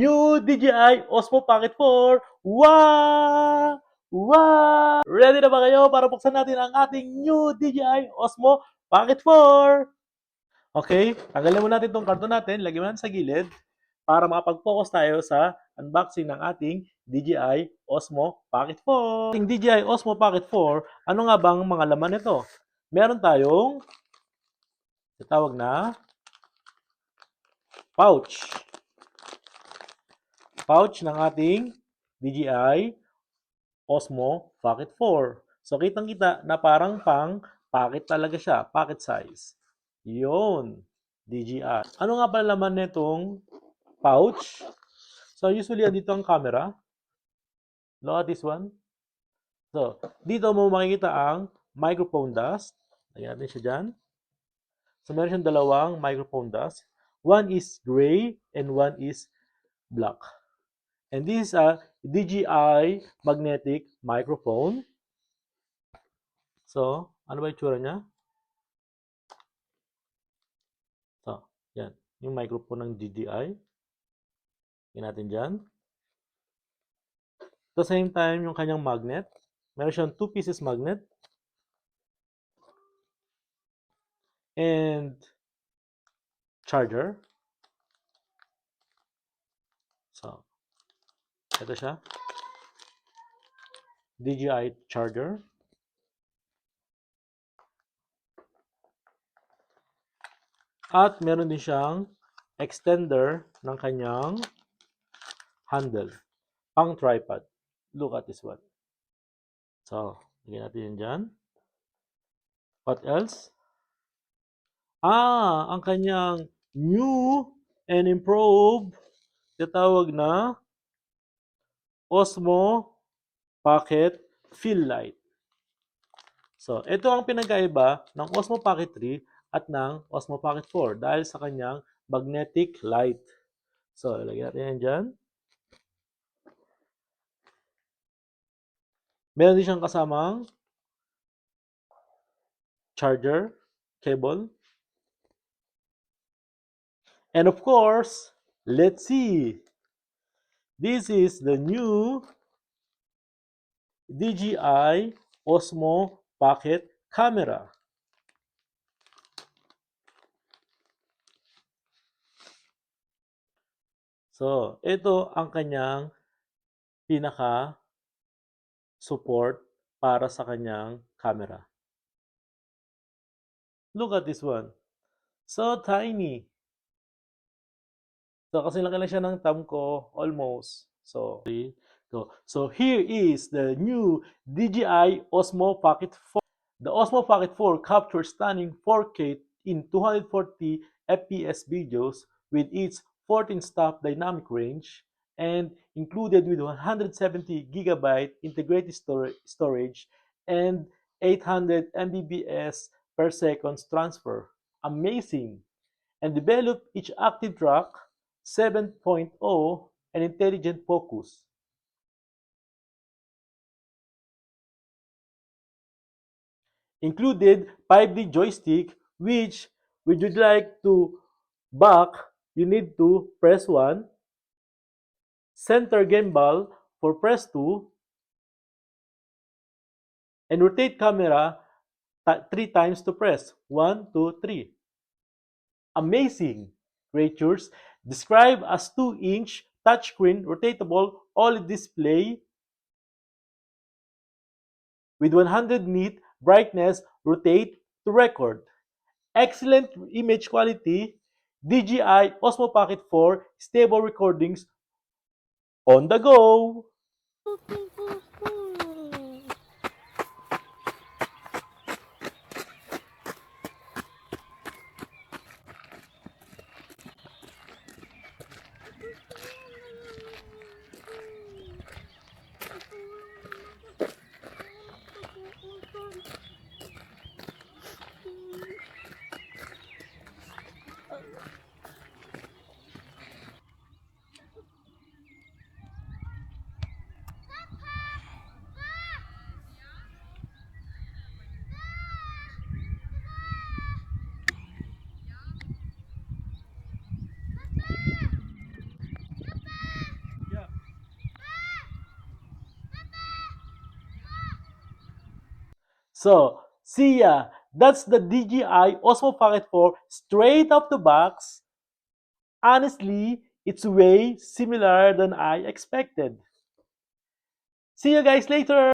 new DJI Osmo Pocket 4. Wow! Wow! Ready na ba kayo para buksan natin ang ating new DJI Osmo Pocket 4? Okay, tanggalin mo natin itong karton natin, lagyan mo natin sa gilid para makapag-focus tayo sa unboxing ng ating DJI Osmo Pocket 4. Ating DJI Osmo Pocket 4, ano nga bang mga laman nito? Meron tayong tawag na pouch. Pouch ng ating DJI Osmo Pocket 4. So, kitang-kita na parang pang pocket talaga siya, pocket size. Yun, DJI. Ano nga pala laman nitong pouch? So, usually, dito ang camera. Look at this one. So, dito mo makikita ang microphone dust. Lagyan natin siya dyan. So, meron siyang dalawang microphone dust. One is gray and one is black. And this is a DJI magnetic microphone. So, ano ba yung tsura niya? So, yan. Yung microphone ng DJI. Yan natin dyan. At the same time, yung kanyang magnet. Meron siyang 2 pieces magnet. And charger. So, ito siya. DJI charger. At meron din siyang extender ng kanyang handle. Pang tripod. Look at this one. So, lagyan natin yan dyan. What else? Ang kanyang new and improved tinatawag na Osmo Pocket Fill Light. So, ito ang pinagkaiba ng Osmo Pocket 3 at ng Osmo Pocket 4 dahil sa kanyang magnetic light. So, ilagay natin yan dyan. Meron din siyang kasamang charger, cable. And of course, let's see. This is the new DJI Osmo Pocket camera. So, ito ang kanyang pinaka support para sa kanyang camera. Look at this one. So tiny. So, kasi laki lang siya ng thumb ko, almost. So, here is the new DJI Osmo Pocket 4. The Osmo Pocket 4 captures stunning 4K in 240 FPS videos with its 14-stop dynamic range and included with 170GB integrated storage and 800 Mbps per second transfer. Amazing! And develop each active track 7.0 and intelligent focus. Included 5D joystick, which would you like to back, you need to press 1. Center gimbal for press 2. And rotate camera 3 times to press. 1, 2, 3. Amazing creatures described as 2-inch touchscreen rotatable OLED display with 100 nit brightness rotate to record. Excellent image quality, DJI Osmo Pocket 4 stable recordings on the go. So, see ya. That's the DJI Osmo Pocket 4 straight off the box. Honestly, it's way similar than I expected. See you guys later!